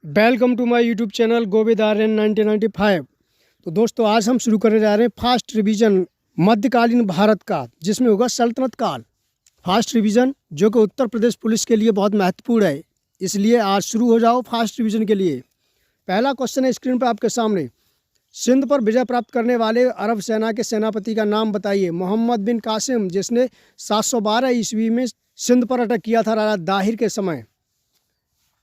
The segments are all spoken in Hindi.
Welcome to my YouTube channel Govind Aryan 1995। तो दोस्तों आज हम शुरू करने जा रहे हैं फास्ट रिवीजन मध्यकालीन भारत का, जिसमें होगा सल्तनत काल। फास्ट रिवीजन जो कि उत्तर प्रदेश पुलिस के लिए बहुत महत्वपूर्ण है, इसलिए आज शुरू हो जाओ फास्ट रिवीजन के लिए। पहला क्वेश्चन है स्क्रीन पर आपके सामने। सिंध पर विजय प्राप्त करने वाले अरब सेना के सेनापति का नाम बताइए। मोहम्मद बिन कासिम, जिसने 712 ईस्वी में सिंध पर अटैक किया था राजा दाहिर के समय।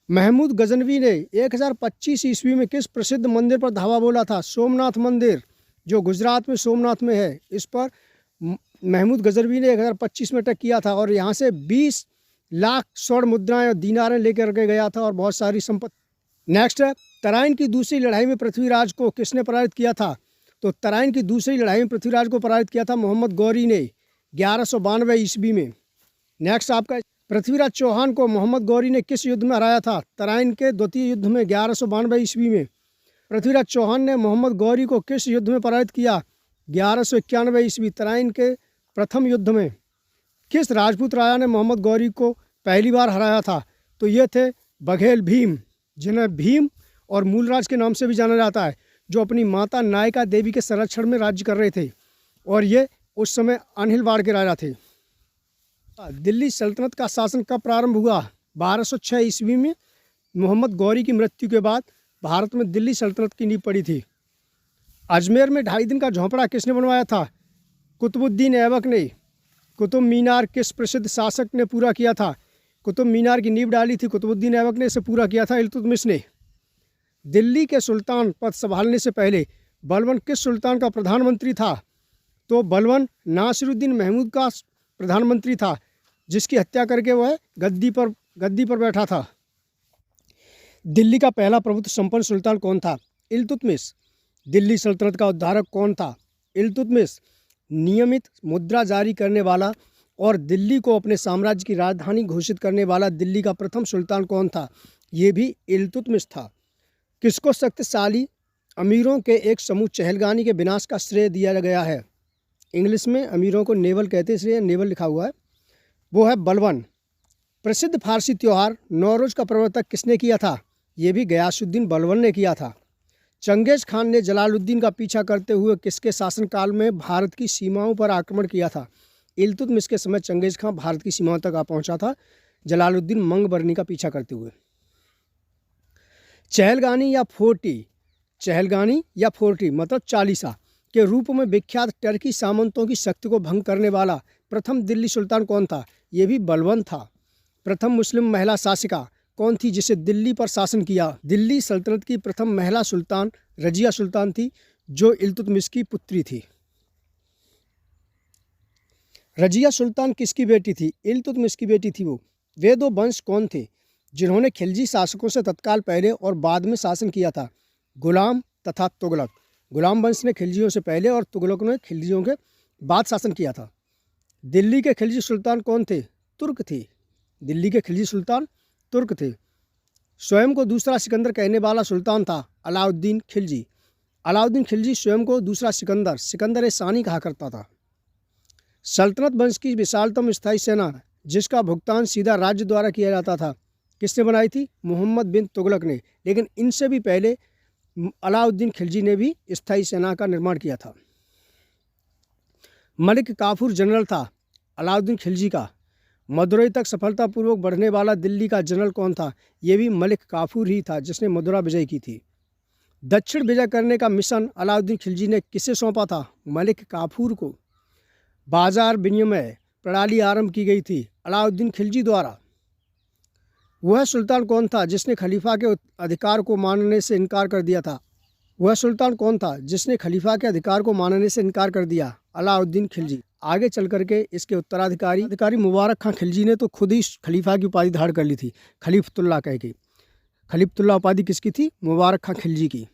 महमूद गजनवी ने 1025 ईस्वी में किस प्रसिद्ध मंदिर पर धावा बोला था? सोमनाथ मंदिर, जो गुजरात में सोमनाथ में है। इस पर महमूद गजनवी ने 1025 में अटैक किया था और यहाँ से 20 लाख स्वर्ण मुद्राएं और दीनारें लेकर के गया था और बहुत सारी संपत्ति। नेक्स्ट है, तराइन की दूसरी लड़ाई में पृथ्वीराज को किसने पराजित किया था? तो तराइन की दूसरी लड़ाई में पृथ्वीराज को पराजित किया था मोहम्मद गौरी ने 1192 ईस्वी में। नेक्स्ट आपका, पृथ्वीराज चौहान को मोहम्मद गौरी ने किस युद्ध में हराया था? तराइन के द्वितीय युद्ध में 1192 ईस्वी में। पृथ्वीराज चौहान ने मोहम्मद गौरी को किस युद्ध में पराजित किया? 1191 ईस्वी, तराइन के प्रथम युद्ध में। किस राजपूत राजा ने मोहम्मद गौरी को पहली बार हराया था? तो ये थे बघेल भीम, जिन्हें भीम और मूलराज के नाम से भी जाना जाता है, जो अपनी माता नायका देवी के संरक्षण में राज्य कर रहे थे और ये उस समय अनहिलवाड़ के राजा थे। दिल्ली सल्तनत का शासन कब प्रारंभ हुआ? 1206 ईस्वी में। मोहम्मद गौरी की मृत्यु के बाद भारत में दिल्ली सल्तनत की नींव पड़ी थी। अजमेर में 2.5 दिन का झोंपड़ा किसने बनवाया था? कुतुबुद्दीन ऐबक ने। कुतुब मीनार किस प्रसिद्ध शासक ने पूरा किया था? कुतुब मीनार की नींव डाली थी कुतुबुद्दीन ऐबक ने, इसे पूरा किया था इल्तुतमिश ने। दिल्ली के सुल्तान पद संभालने से पहले बलबन किस सुल्तान का प्रधानमंत्री था? तो बलबन नासिरुद्दीन महमूद का प्रधानमंत्री था, जिसकी हत्या करके वह गद्दी पर बैठा था। दिल्ली का पहला प्रभुत्व संपन्न सुल्तान कौन था? इल्तुतमिश। दिल्ली सल्तनत का उद्धारक कौन था? इल्तुतमिश। नियमित मुद्रा जारी करने वाला और दिल्ली को अपने साम्राज्य की राजधानी घोषित करने वाला दिल्ली का प्रथम सुल्तान कौन था? ये भी इल्तुतमिश था। किसको शक्तिशाली अमीरों के एक समूह चहलगानी के विनाश का श्रेय दिया गया है? इंग्लिश में अमीरों को नेवल कहते हैं, इसलिए नेवल लिखा हुआ है। वो है बलबन। प्रसिद्ध फारसी त्यौहार नौरोज का प्रवर्तक किसने किया था? ये भी गयासुद्दीन बलबन ने किया था। चंगेज खान ने जलालुद्दीन का पीछा करते हुए किसके शासनकाल में भारत की सीमाओं पर आक्रमण किया था? इल्तुतमिश के समय चंगेज खान भारत की सीमाओं तक आ पहुंचा था, जलालुद्दीन मंगबरनी का पीछा करते हुए। चहलगानी या फोर्टी मतलब चालीसा के रूप में विख्यात टर्की सामंतों की शक्ति को भंग करने वाला प्रथम दिल्ली सुल्तान कौन था? ये भी बलबन था। प्रथम मुस्लिम महिला शासिका कौन थी जिसे दिल्ली पर शासन किया? दिल्ली सल्तनत की प्रथम महिला सुल्तान रजिया सुल्तान थी, जो इल्तुतमिश की पुत्री थी। रजिया सुल्तान किसकी बेटी थी? इल्तुतमिश की बेटी थी वो। वे दो वंश कौन थे जिन्होंने खिलजी शासकों से तत्काल पहले और बाद में शासन किया था? गुलाम तथा तुगलक। गुलाम वंश ने खिलजियों से पहले और तुगलक ने खिलजियों के बाद शासन किया था। दिल्ली के खिलजी सुल्तान कौन थे? तुर्क थे। दिल्ली के खिलजी सुल्तान तुर्क थे। स्वयं को दूसरा सिकंदर कहने वाला सुल्तान था अलाउद्दीन खिलजी। अलाउद्दीन खिलजी स्वयं को दूसरा सिकंदर सानी कहा करता था। सल्तनत वंश की विशालतम स्थायी सेना जिसका भुगतान सीधा राज्य द्वारा किया जाता था, किसने बनाई थी? मोहम्मद बिन तुगलक ने। लेकिन इनसे भी पहले अलाउद्दीन खिलजी ने भी स्थायी सेना का निर्माण किया था। मलिक काफूर जनरल था अलाउद्दीन खिलजी का। मदुरई तक सफलतापूर्वक बढ़ने वाला दिल्ली का जनरल कौन था? ये भी मलिक काफूर ही था, जिसने मदुरा विजय की थी। दक्षिण विजय करने का मिशन अलाउद्दीन खिलजी ने किसे सौंपा था? मलिक काफूर को। बाजार विनिमय प्रणाली आरंभ की गई थी अलाउद्दीन खिलजी द्वारा। वह सुल्तान कौन था जिसने खलीफा के अधिकार को मानने से इनकार कर दिया था? वह सुल्तान कौन था जिसने खलीफा के अधिकार को मानने से इनकार कर दिया? अलाउद्दीन खिलजी। आगे चल करके इसके उत्तराधिकारी मुबारक खां खिलजी ने तो खुद ही खलीफा की उपाधि धारण कर ली थी, खलीफतुल्ला कह के। खलीफतुल्ला उपाधि किसकी थी? मुबारक खां खिलजी की।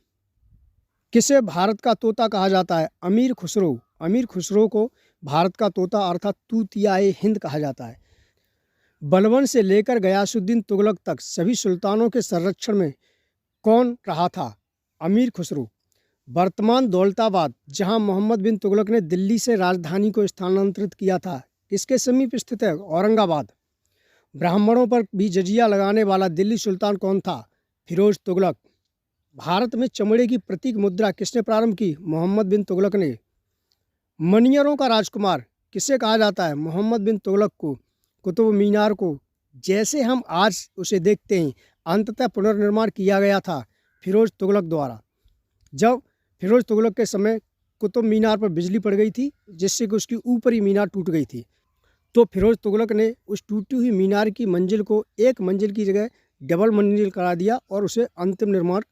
किसे भारत का तोता कहा जाता है? अमीर खुसरो। अमीर खुसरो को भारत का तोता अर्थात तूतियाए हिंद कहा जाता है। बलबन से लेकर गयासुद्दीन तुगलक तक सभी सुल्तानों के संरक्षण में कौन रहा था? अमीर खुसरो। वर्तमान दौलताबाद, जहां मोहम्मद बिन तुगलक ने दिल्ली से राजधानी को स्थानांतरित किया था, किसके समीप स्थित है? औरंगाबाद। ब्राह्मणों पर भी जजिया लगाने वाला दिल्ली सुल्तान कौन था? फिरोज तुगलक। भारत में चमड़े की प्रतीक मुद्रा किसने प्रारंभ की? मोहम्मद बिन तुगलक ने। मनियरों का राजकुमार किसे कहा जाता है? मोहम्मद बिन तुगलक को। कुतुब मीनार को जैसे हम आज उसे देखते हैं अंततः पुनर्निर्माण किया गया था फिरोज तुगलक द्वारा। जब फिरोज तुगलक के समय कुतुब मीनार पर बिजली पड़ गई थी जिससे कि उसकी ऊपरी मीनार टूट गई थी, तो फिरोज तुगलक ने उस टूटी हुई मीनार की मंजिल को एक मंजिल की जगह डबल मंजिल करा दिया और उसे अंतिम निर्माण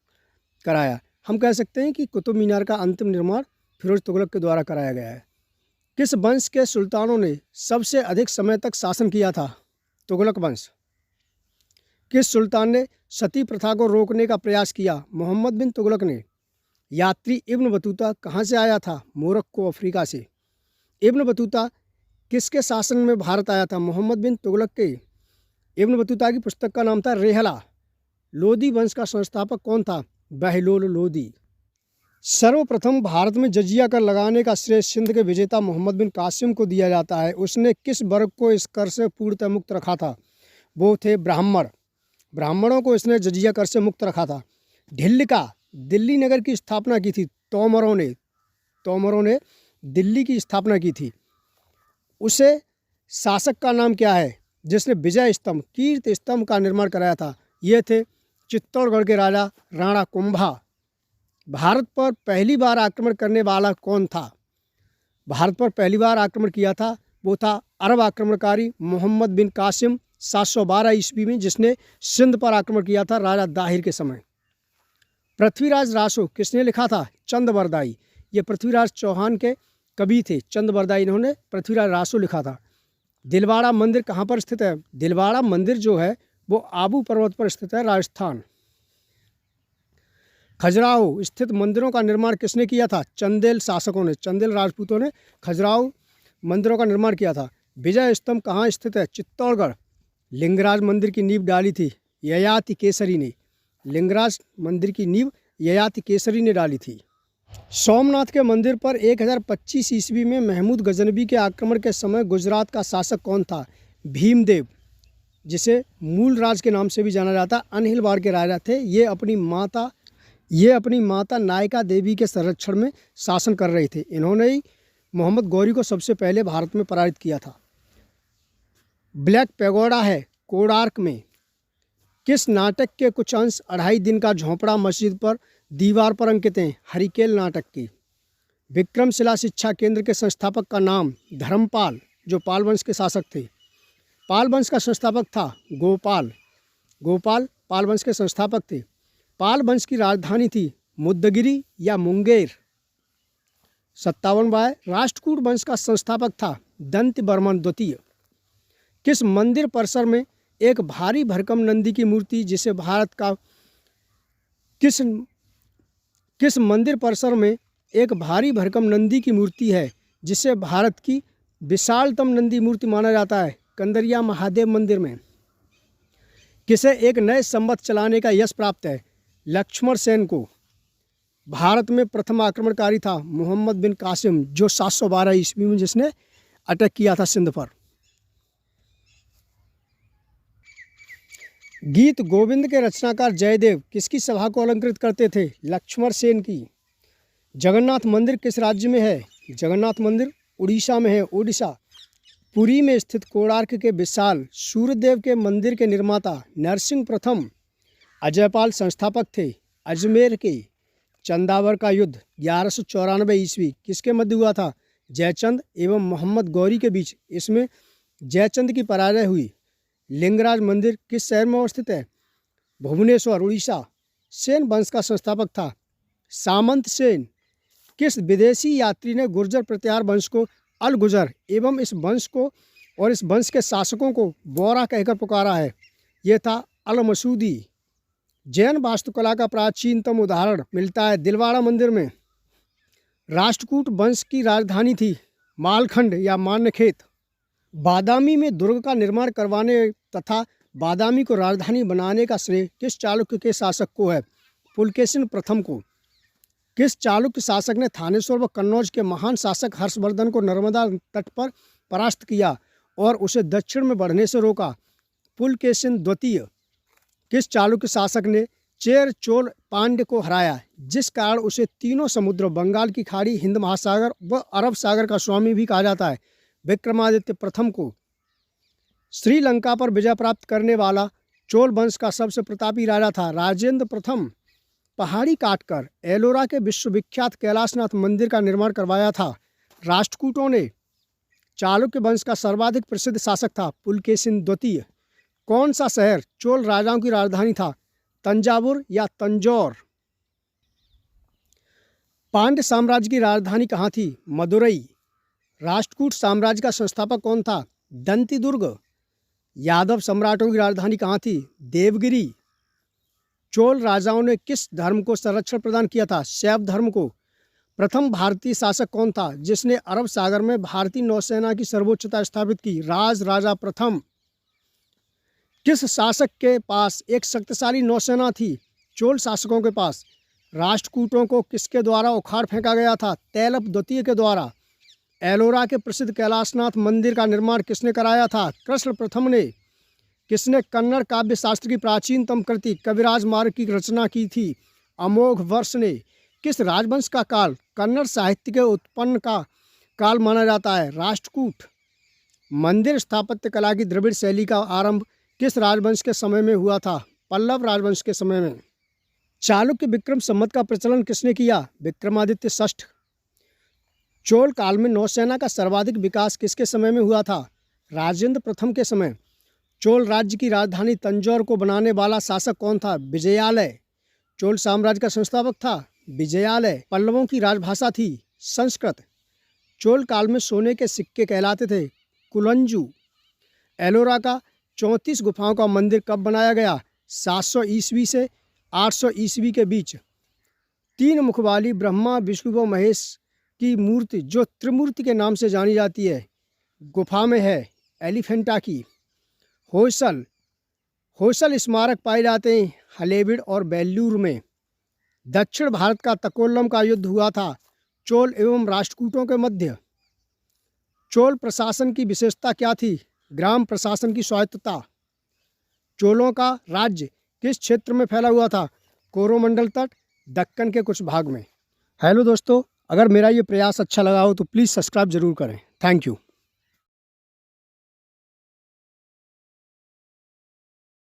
कराया। हम कह सकते हैं कि कुतुब मीनार का अंतिम निर्माण फिरोज तुगलक के द्वारा कराया गया है। किस वंश के सुल्तानों ने सबसे अधिक समय तक शासन किया था? तुगलक वंश। किस सुल्तान ने सती प्रथा को रोकने का प्रयास किया? मोहम्मद बिन तुगलक ने। यात्री इब्न बतूता कहाँ से आया था? मोरक्को, अफ्रीका से। इब्न बतूता किसके शासन में भारत आया था? मोहम्मद बिन तुगलक के। इब्न बतूता की पुस्तक का नाम था रेहला। लोदी वंश का संस्थापक कौन था? बहलोल लोदी। सर्वप्रथम भारत में जजिया कर लगाने का श्रेय सिंध के विजेता मोहम्मद बिन कासिम को दिया जाता है। उसने किस वर्ग को इस कर से पूर्णतः मुक्त रखा था? वो थे ब्राह्मण। ब्राह्मणों को इसने जजिया कर से मुक्त रखा था। ढिल्लिका दिल्ली नगर की स्थापना की थी तोमरों ने दिल्ली की स्थापना की थी। उसे शासक का नाम क्या है जिसने विजय स्तंभ कीर्त स्तंभ का निर्माण कराया था? ये थे चित्तौड़गढ़ के राजा राणा कुंभा। भारत पर पहली बार आक्रमण करने वाला कौन था? भारत पर पहली बार आक्रमण किया था वो था अरब आक्रमणकारी मोहम्मद बिन कासिम 712 ईस्वी में, जिसने सिंध पर आक्रमण किया था राजा दाहिर के समय। पृथ्वीराज रासो किसने लिखा था? चंदबरदाई। ये पृथ्वीराज चौहान के कवि थे चंदबरदाई, इन्होंने पृथ्वीराज रासो लिखा था। दिलवाड़ा मंदिर कहाँ पर स्थित है? दिलवाड़ा मंदिर जो है वो आबू पर्वत पर स्थित है, राजस्थान। खजुराहो स्थित मंदिरों का निर्माण किसने किया था? चंदेल शासकों ने, चंदेल राजपूतों ने खजुराहो मंदिरों का निर्माण किया था। विजय स्तंभ कहाँ स्थित है? चित्तौड़गढ़। लिंगराज मंदिर की नींव डाली थी ययाति केसरी ने। लिंगराज मंदिर की नींव ययाति केसरी ने डाली थी। सोमनाथ के मंदिर पर 1025 ईस्वी में महमूद गजनबी के आक्रमण के समय गुजरात का शासक कौन था? भीमदेव, जिसे मूल राज के नाम से भी जाना जाता। अनहिलवाड़ के राजा थे। ये अपनी माता नायका देवी के संरक्षण में शासन कर रहे थे। इन्होंने ही मोहम्मद गौरी को सबसे पहले भारत में पराजित किया था। ब्लैक पैगोडा है कोणार्क में। किस नाटक के कुछ अंश 2.5 दिन का झोंपड़ा मस्जिद पर दीवार पर अंकित हैं? हरिकेल नाटक की। विक्रमशिला शिक्षा केंद्र के संस्थापक का नाम? धर्मपाल, जो पाल वंश के शासक थे। पाल वंश का संस्थापक था गोपाल पाल वंश के संस्थापक थे। पाल वंश की राजधानी थी मुद्दगिरी या मुंगेर। 57 राष्ट्रकूट वंश का संस्थापक था दंत बर्मन द्वितीय। किस मंदिर परिसर में एक भारी भरकम नंदी की मूर्ति जिसे भारत का किस मंदिर परिसर में एक भारी भरकम नंदी की मूर्ति है जिसे भारत की विशालतम नंदी मूर्ति माना जाता है? कंदरिया महादेव मंदिर में। किसे एक नए संवत चलाने का यश प्राप्त है? लक्ष्मण सेन को। भारत में प्रथम आक्रमणकारी था मोहम्मद बिन कासिम, जो 712 ईस्वी में जिसने अटैक किया था सिंध पर। गीत गोविंद के रचनाकार जयदेव किसकी सभा को अलंकृत करते थे? लक्ष्मण सेन की। जगन्नाथ मंदिर किस राज्य में है? जगन्नाथ मंदिर उड़ीसा में है, ओडिशा। पुरी में स्थित कोणार्क के विशाल सूर्यदेव के मंदिर के निर्माता नरसिंह प्रथम अजयपाल संस्थापक थे। अजमेर के चंदावर का युद्ध 1194 ईस्वी किसके मध्य हुआ था? जयचंद एवं मोहम्मद गौरी के बीच। इसमें जयचंद की पराजय हुई। लिंगराज मंदिर किस शहर में अवस्थित है? भुवनेश्वर, उड़ीसा। सेन वंश का संस्थापक था सामंत सेन। किस विदेशी यात्री ने गुर्जर प्रत्यार वंश को अल गुजर एवं इस वंश के शासकों को बोरा कहकर पुकारा है? यह था अल मसूदी। जैन वास्तुकला का प्राचीनतम उदाहरण मिलता है दिलवाड़ा मंदिर में। राष्ट्रकूट वंश की राजधानी थी मालखंड या मान्यखेत। बादामी में दुर्ग का निर्माण करवाने तथा बादामी को राजधानी बनाने का श्रेय किस चालुक्य के शासक को है? पुलकेशिन प्रथम को। किस चालुक्य शासक ने थानेश्वर व कन्नौज के महान शासक हर्षवर्धन को नर्मदा तट पर परास्त किया और उसे दक्षिण में बढ़ने से रोका? पुलकेशिन द्वितीय। किस चालुक्य शासक ने चेर चोल पांड्य को हराया, जिस कारण उसे तीनों समुद्रों, बंगाल की खाड़ी, हिंद महासागर व अरब सागर का स्वामी भी कहा जाता है। विक्रमादित्य प्रथम को श्रीलंका पर विजय प्राप्त करने वाला चोल वंश का सबसे प्रतापी राजा था। राजेंद्र प्रथम पहाड़ी काटकर एलोरा के विश्वविख्यात कैलाशनाथ मंदिर का निर्माण करवाया था। राष्ट्रकूटों ने चालुक्य वंश का सर्वाधिक प्रसिद्ध शासक था पुलकेशिन द्वितीय। कौन सा शहर चोल राजाओं की राजधानी था, तंजावुर या तंजौर? पांड्य साम्राज्य की राजधानी कहाँ थी, मदुरई। राष्ट्रकूट साम्राज्य का संस्थापक कौन था, दंतिदुर्ग। यादव सम्राटों की राजधानी कहाँ थी, देवगिरी। चोल राजाओं ने किस धर्म को संरक्षण प्रदान किया था, शैव धर्म को। प्रथम भारतीय शासक कौन था जिसने अरब सागर में भारतीय नौसेना की सर्वोच्चता स्थापित की, राज राजा प्रथम। किस शासक के पास एक शक्तिशाली नौसेना थी, चोल शासकों के पास। राष्ट्रकूटों को किसके द्वारा उखाड़ फेंका गया था, तैलप द्वितीय के द्वारा। एलोरा के प्रसिद्ध कैलाशनाथ मंदिर का निर्माण किसने कराया था, कृष्ण प्रथम ने। किसने कन्नड़ काव्य शास्त्र की प्राचीनतम कृति कविराज मार्ग की रचना की थी, अमोघ वर्ष ने। किस राजवंश का काल कन्नड़ साहित्य के उत्पन्न का काल माना जाता है, राष्ट्रकूट। मंदिर स्थापत्य कला की द्रविड़ शैली का आरंभ किस राजवंश के समय में हुआ था, पल्लव राजवंश के समय में। चालुक्य विक्रम संवत का प्रचलन किसने किया, विक्रमादित्य षष्ठ। चोल काल में नौसेना का सर्वाधिक विकास किसके समय में हुआ था, राजेंद्र प्रथम के समय। चोल राज्य की राजधानी तंजौर को बनाने वाला शासक कौन था, विजयालय। चोल साम्राज्य का संस्थापक था विजयालय। पल्लवों की राजभाषा थी संस्कृत। चोल काल में सोने के सिक्के कहलाते थे कुलंजू। एलोरा का 34 गुफाओं का मंदिर कब बनाया गया, 700 ईस्वी से 800 ईस्वी के बीच। 3 मुख वाली ब्रह्मा विष्णु व महेश की मूर्ति जो त्रिमूर्ति के नाम से जानी जाती है, गुफा में है एलिफेंटा की। होयसल स्मारक पाए जाते हैं हलेबीड और बेल्लूर में। दक्षिण भारत का तकोल्लम का युद्ध हुआ था चोल एवं राष्ट्रकूटों के मध्य। चोल प्रशासन की विशेषता क्या थी, ग्राम प्रशासन की स्वायत्तता। चोलों का राज्य किस क्षेत्र में फैला हुआ था, कोरोमंडल तट, दक्कन के कुछ भाग में। हेलो दोस्तों, अगर मेरा ये प्रयास अच्छा लगा हो तो प्लीज़ सब्सक्राइब जरूर करें। Thank you.